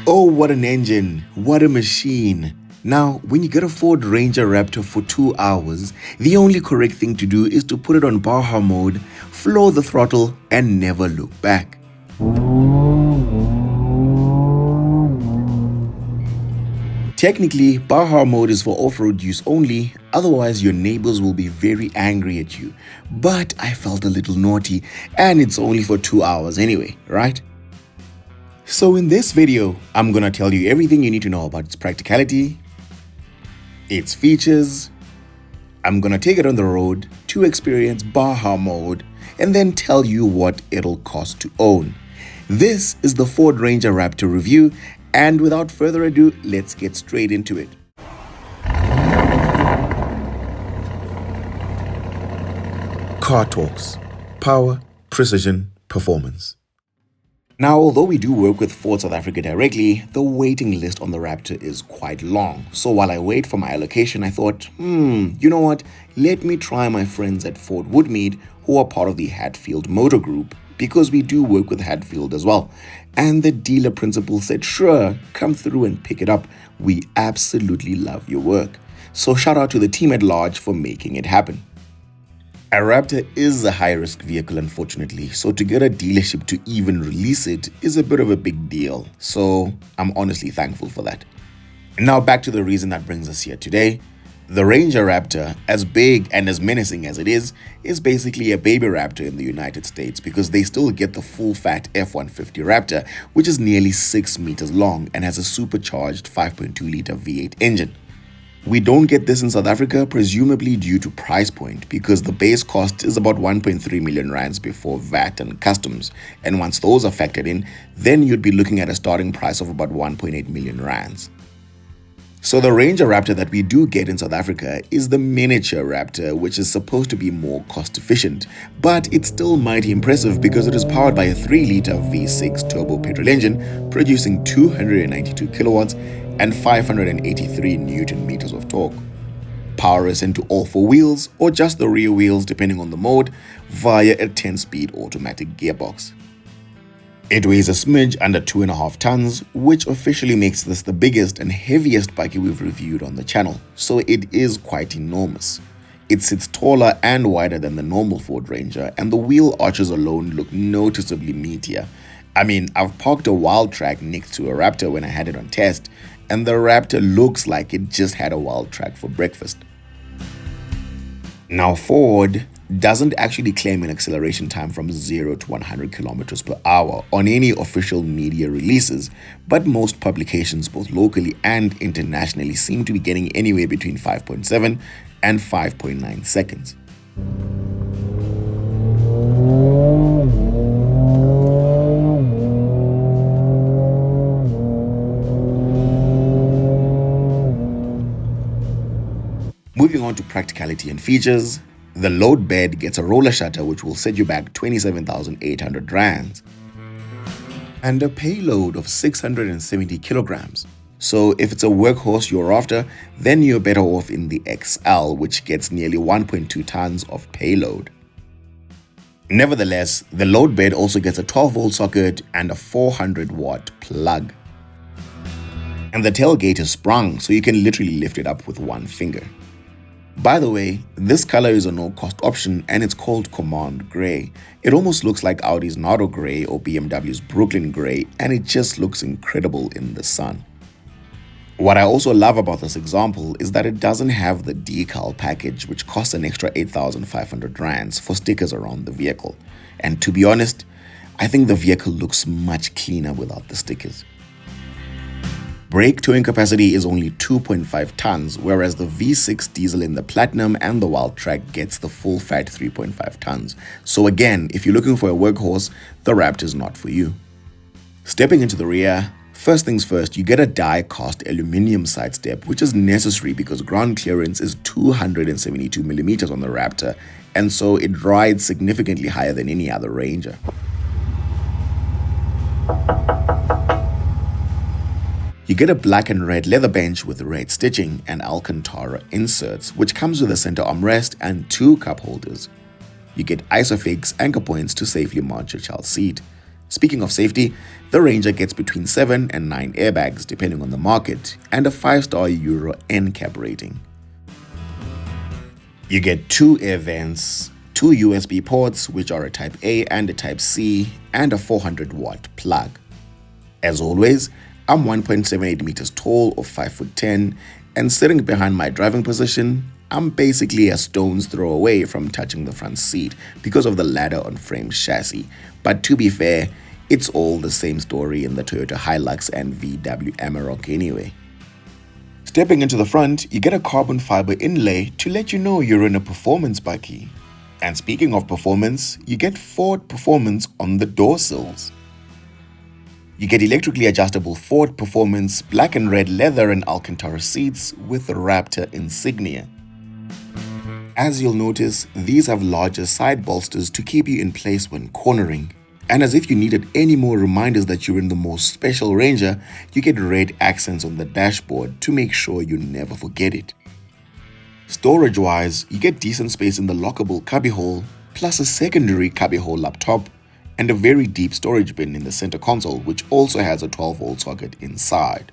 Oh, what an engine! What a machine! Now, when you get a Ford Ranger Raptor for 2 hours, the only correct thing to do is to put it on Baja mode, floor the throttle, and never look back. Technically, Baja mode is for off-road use only, otherwise your neighbors will be very angry at you. But I felt a little naughty, and it's only for 2 hours anyway, right? So in this video, I'm gonna tell you everything you need to know about its practicality, its features. I'm gonna take it on the road to experience Baja mode and then tell you what it'll cost to own. This is the Ford Ranger Raptor review, and without further ado, let's get straight into it. Car Talks: Power, Precision, Performance. Now, although we do work with Ford South Africa directly, the waiting list on the Raptor is quite long. So while I wait for my allocation, I thought, you know what? Let me try my friends at Ford Woodmead, who are part of the Hatfield Motor Group, because we do work with Hatfield as well. And the dealer principal said, sure, come through and pick it up. We absolutely love your work. So shout out to the team at large for making it happen. A Raptor is a high-risk vehicle, unfortunately, so to get a dealership to even release it is a bit of a big deal, so I'm honestly thankful for that. Now back to the reason that brings us here today. The Ranger Raptor, as big and as menacing as it is basically a baby Raptor in the United States, because they still get the full-fat F-150 Raptor, which is nearly 6 meters long and has a supercharged 5.2-liter V8 engine. We don't get this in South Africa, presumably due to price point, because the base cost is about 1.3 million rands before VAT and customs, and once those are factored in, then you'd be looking at a starting price of about 1.8 million rands. So the Ranger Raptor that we do get in South Africa is the miniature Raptor, which is supposed to be more cost efficient, but it's still mighty impressive because it is powered by a 3-liter V6 turbo petrol engine producing 292 kilowatts and 583 Newton meters of torque. Power is sent to all 4 wheels or just the rear wheels depending on the mode via a 10-speed automatic gearbox. It weighs a smidge under 2.5 tons, which officially makes this the biggest and heaviest bike we've reviewed on the channel, so it is quite enormous. It sits taller and wider than the normal Ford Ranger, and the wheel arches alone look noticeably meatier. I mean, I've parked a Wild Track next to a Raptor when I had it on test, and the Raptor looks like it just had a Wild Track for breakfast. Now, Ford doesn't actually claim an acceleration time from 0 to 100 kilometers per hour on any official media releases, but most publications, both locally and internationally, seem to be getting anywhere between 5.7 and 5.9 seconds. Moving on to practicality and features, the load bed gets a roller shutter which will set you back 27,800 rands and a payload of 670 kilograms. So if it's a workhorse you're after, then you're better off in the XL, which gets nearly 1.2 tons of payload. Nevertheless, the load bed also gets a 12-volt socket and a 400-watt plug. And the tailgate is sprung, so you can literally lift it up with one finger. By the way, this color is a no-cost option and it's called Command Grey. It almost looks like Audi's Nardo Grey or BMW's Brooklyn Grey, and it just looks incredible in the sun. What I also love about this example is that it doesn't have the decal package, which costs an extra 8,500 rands for stickers around the vehicle. And to be honest, I think the vehicle looks much cleaner without the stickers. Brake towing capacity is only 2.5 tons, whereas the V6 diesel in the Platinum and the Wild Track gets the full-fat 3.5 tons. So again, if you're looking for a workhorse, the Raptor is not for you. Stepping into the rear, first things first, you get a die-cast aluminum side step, which is necessary because ground clearance is 272 millimeters on the Raptor, and so it rides significantly higher than any other Ranger. You get a black and red leather bench with red stitching and Alcantara inserts, which comes with a center armrest and 2 cup holders. You get Isofix anchor points to safely mount your child seat. Speaking of safety, the Ranger gets between 7 and 9 airbags depending on the market, and a 5-star Euro NCAP rating. You get 2 air vents, 2 USB ports which are a Type A and a Type C, and a 400-watt plug. As always, I'm 1.78 meters tall or 5'10", and sitting behind my driving position, I'm basically a stone's throw away from touching the front seat because of the ladder on frame chassis. But to be fair, it's all the same story in the Toyota Hilux and VW Amarok anyway. Stepping into the front, you get a carbon fiber inlay to let you know you're in a performance bakkie. And speaking of performance, you get Ford Performance on the door sills. You get electrically adjustable Ford Performance black and red leather and Alcantara seats with Raptor insignia. As you'll notice, these have larger side bolsters to keep you in place when cornering. And as if you needed any more reminders that you're in the most special Ranger, you get red accents on the dashboard to make sure you never forget it. Storage-wise, you get decent space in the lockable cubbyhole, plus a secondary cubbyhole up top, and a very deep storage bin in the center console, which also has a 12-volt socket inside.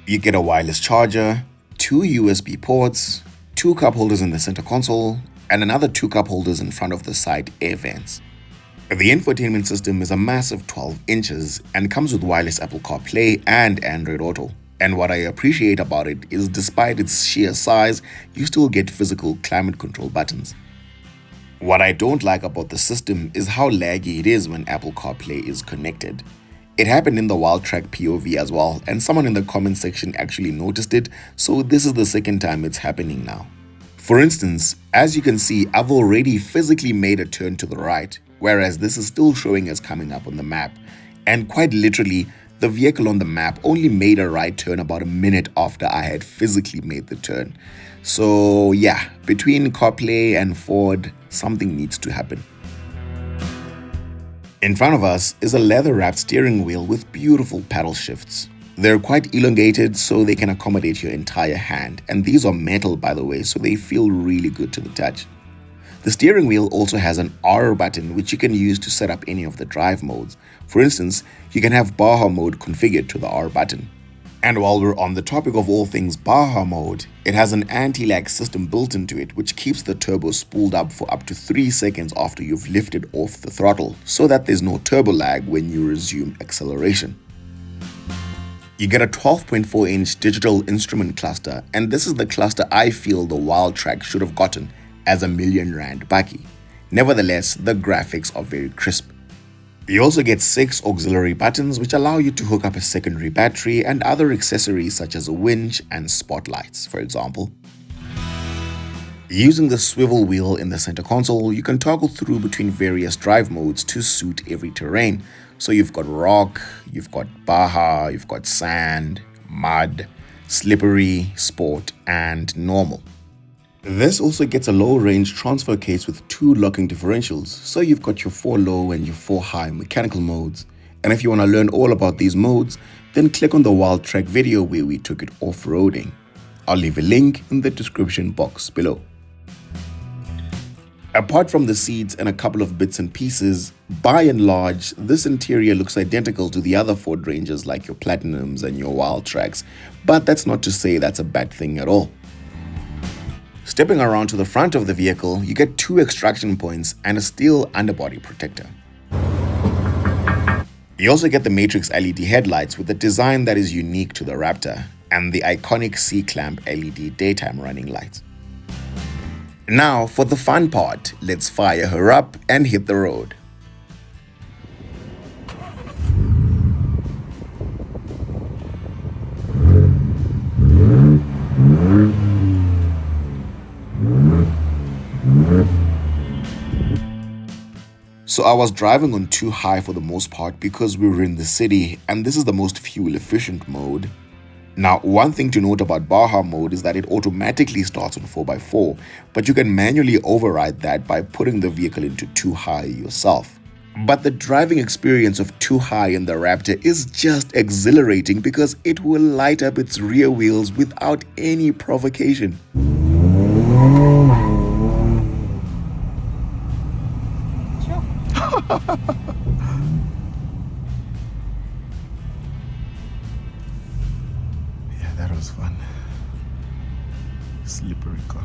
You get a wireless charger, 2 USB ports, 2 cup holders in the center console, and another 2 cup holders in front of the side air vents. The infotainment system is a massive 12 inches and comes with wireless Apple CarPlay and Android Auto. And what I appreciate about it is despite its sheer size, you still get physical climate control buttons. What I don't like about the system is how laggy it is when Apple CarPlay is connected. It happened in the Wildtrak POV as well, and someone in the comment section actually noticed it, so this is the second time it's happening now. For instance, as you can see, I've already physically made a turn to the right, whereas this is still showing as coming up on the map. And quite literally, the vehicle on the map only made a right turn about a minute after I had physically made the turn. So yeah, between CarPlay and Ford, something needs to happen. In front of us is a leather-wrapped steering wheel with beautiful paddle shifts. They're quite elongated so they can accommodate your entire hand, and these are metal by the way, so they feel really good to the touch. The steering wheel also has an R button which you can use to set up any of the drive modes. For instance, you can have Baja mode configured to the R button. And while we're on the topic of all things Baja mode, it has an anti-lag system built into it which keeps the turbo spooled up for up to 3 seconds after you've lifted off the throttle, so that there's no turbo lag when you resume acceleration. You get a 12.4-inch digital instrument cluster, and this is the cluster I feel the Wildtrak should have gotten as a R1,000,000 bakkie. Nevertheless, the graphics are very crisp. You also get 6 auxiliary buttons which allow you to hook up a secondary battery and other accessories such as a winch and spotlights, for example. Using the swivel wheel in the center console, you can toggle through between various drive modes to suit every terrain. So you've got rock, you've got Baja, you've got sand, mud, slippery, sport, and normal. This also gets a low-range transfer case with 2 locking differentials, so you've got your 4 low and your 4 high mechanical modes. And if you want to learn all about these modes, then click on the Wildtrak video where we took it off-roading. I'll leave a link in the description box below. Apart from the seats and a couple of bits and pieces, by and large, this interior looks identical to the other Ford Rangers like your Platinums and your Wildtraks, but that's not to say that's a bad thing at all. Stepping around to the front of the vehicle, you get 2 extraction points and a steel underbody protector. You also get the Matrix LED headlights with a design that is unique to the Raptor, and the iconic C-clamp LED daytime running lights. Now for the fun part, let's fire her up and hit the road. So I was driving on 2 high for the most part because we were in the city and this is the most fuel efficient mode. Now, one thing to note about Baja mode is that it automatically starts on 4x4, but you can manually override that by putting the vehicle into 2 high yourself. But the driving experience of 2 high in the Raptor is just exhilarating because it will light up its rear wheels without any provocation. Slippery car.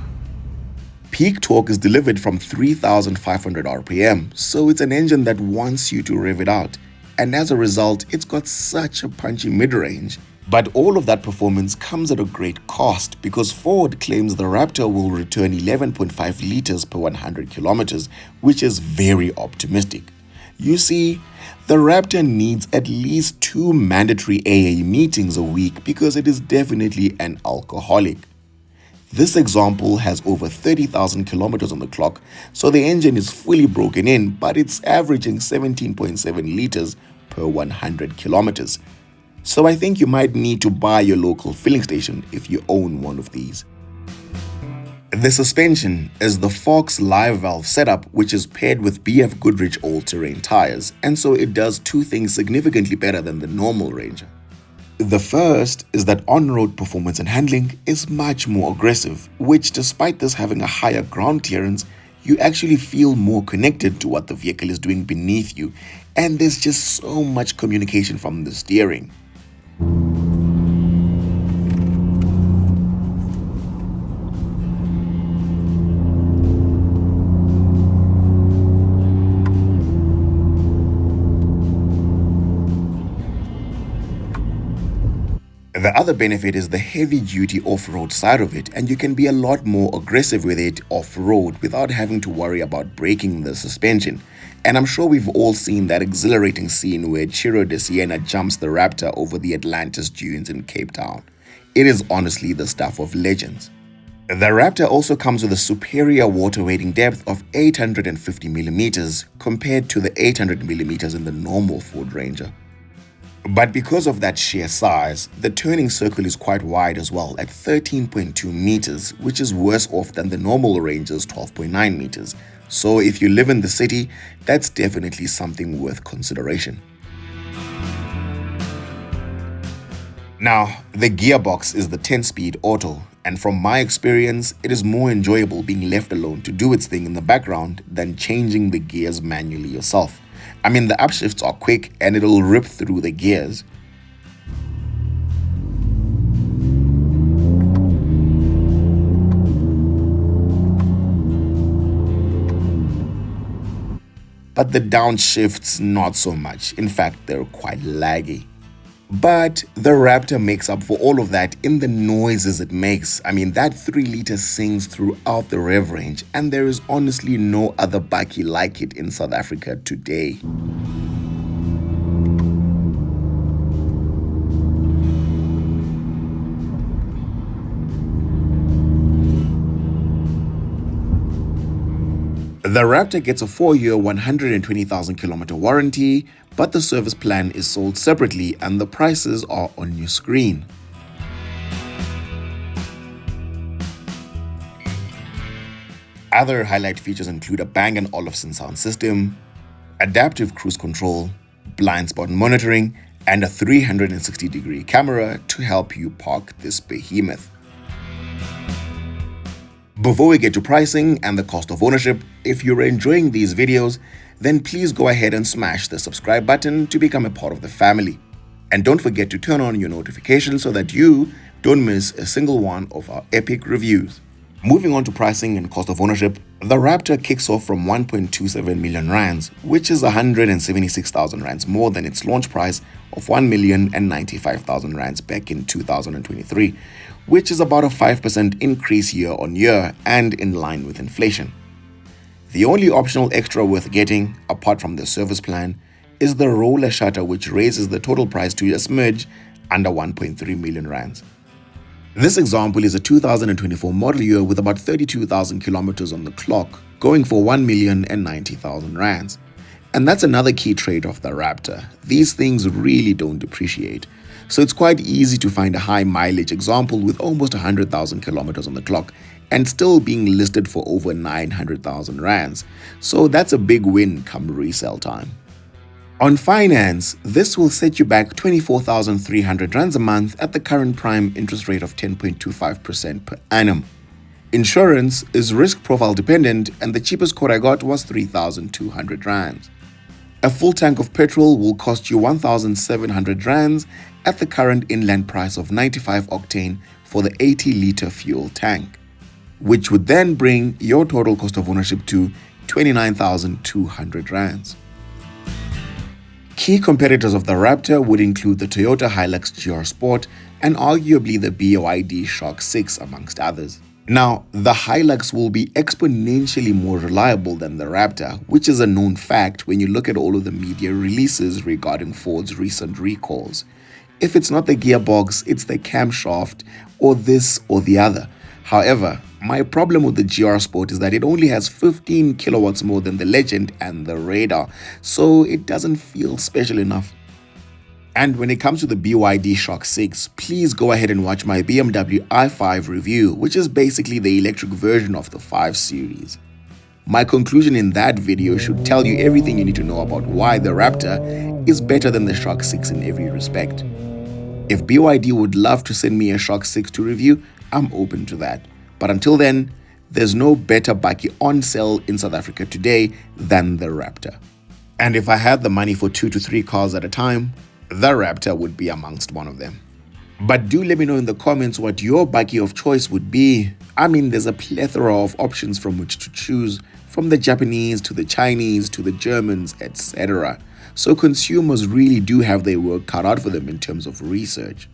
Peak torque is delivered from 3,500 RPM, so it's an engine that wants you to rev it out. And as a result, it's got such a punchy mid-range. But all of that performance comes at a great cost because Ford claims the Raptor will return 11.5 liters per 100 kilometers, which is very optimistic. You see, the Raptor needs at least 2 mandatory AA meetings a week because it is definitely an alcoholic. This example has over 30,000 kilometers on the clock, so the engine is fully broken in, but it's averaging 17.7 liters per 100 kilometers. So I think you might need to buy your local filling station if you own one of these. The suspension is the Fox live valve setup, which is paired with BF Goodrich all-terrain tires, and so it does two things significantly better than the normal Ranger. The first is that on-road performance and handling is much more aggressive, which despite this having a higher ground clearance, you actually feel more connected to what the vehicle is doing beneath you, and there's just so much communication from the steering. The other benefit is the heavy-duty off-road side of it, and you can be a lot more aggressive with it off-road without having to worry about breaking the suspension. And I'm sure we've all seen that exhilarating scene where Ciro de Siena jumps the Raptor over the Atlantis dunes in Cape Town. It is honestly the stuff of legends. The Raptor also comes with a superior water wading depth of 850 millimeters compared to the 800 millimeters in the normal Ford Ranger. But because of that sheer size, the turning circle is quite wide as well at 13.2 meters, which is worse off than the normal Ranger's 12.9 meters. So if you live in the city, that's definitely something worth consideration. Now, the gearbox is the 10-speed auto, and from my experience, it is more enjoyable being left alone to do its thing in the background than changing the gears manually yourself. I mean, the upshifts are quick and it'll rip through the gears. But the downshifts, not so much. In fact, they're quite laggy. But the Raptor makes up for all of that in the noises it makes. I mean, that 3-liter sings throughout the rev range, and there is honestly no other bakkie like it in South Africa today. The Raptor gets a 4-year 120,000 kilometer warranty, but the service plan is sold separately and the prices are on your screen. Other highlight features include a Bang & Olufsen sound system, adaptive cruise control, blind spot monitoring, and a 360-degree camera to help you park this behemoth. Before we get to pricing and the cost of ownership, if you're enjoying these videos, then please go ahead and smash the subscribe button to become a part of the family. And don't forget to turn on your notifications so that you don't miss a single one of our epic reviews. Moving on to pricing and cost of ownership, the Raptor kicks off from 1.27 million rands, which is 176,000 rands more than its launch price of 1,095,000 rands back in 2023, which is about a 5% increase year on year and in line with inflation. The only optional extra worth getting, apart from the service plan, is the roller shutter, which raises the total price to a smidge under 1.3 million rands. This example is a 2024 model year with about 32,000 kilometers on the clock, going for 1,090,000 rands. And that's another key trait of the Raptor. These things really don't depreciate. So it's quite easy to find a high mileage example with almost 100,000 kilometers on the clock and still being listed for over 900,000 rands. So that's a big win come resale time. On finance, this will set you back 24,300 rands a month at the current prime interest rate of 10.25% per annum. Insurance is risk profile dependent and the cheapest quote I got was 3,200 rands. A full tank of petrol will cost you 1,700 rands at the current inland price of 95 octane for the 80-liter fuel tank. which would then bring your total cost of ownership to 29,200 rands. Key competitors of the Raptor would include the Toyota Hilux GR Sport and arguably the BYD Shock 6 amongst others. Now, the Hilux will be exponentially more reliable than the Raptor, which is a known fact when you look at all of the media releases regarding Ford's recent recalls. If it's not the gearbox, it's the camshaft, or this or the other. However, my problem with the GR Sport is that it only has 15 kilowatts more than the Legend and the Radar, so it doesn't feel special enough. And when it comes to the BYD Shock 6, please go ahead and watch my BMW i5 review, which is basically the electric version of the 5 Series. My conclusion in that video should tell you everything you need to know about why the Raptor is better than the Shock 6 in every respect. If BYD would love to send me a Shock 6 to review, I'm open to that. But until then, there's no better bike on sale in South Africa today than the Raptor. And if I had the money for 2 to 3 cars at a time, the Raptor would be amongst one of them. But do let me know in the comments what your bike of choice would be. I mean, there's a plethora of options from which to choose, from the Japanese to the Chinese to the Germans, etc. So consumers really do have their work cut out for them in terms of research.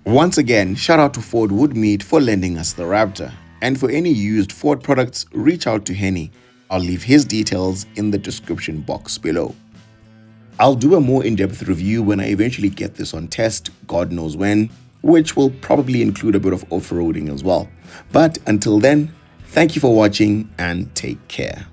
Once again, shout out to Ford Woodmead for lending us the Raptor. And for any used Ford products, reach out to Hennie. I'll leave his details in the description box below. I'll do a more in-depth review when I eventually get this on test, God knows when, which will probably include a bit of off-roading as well. But until then, thank you for watching and take care.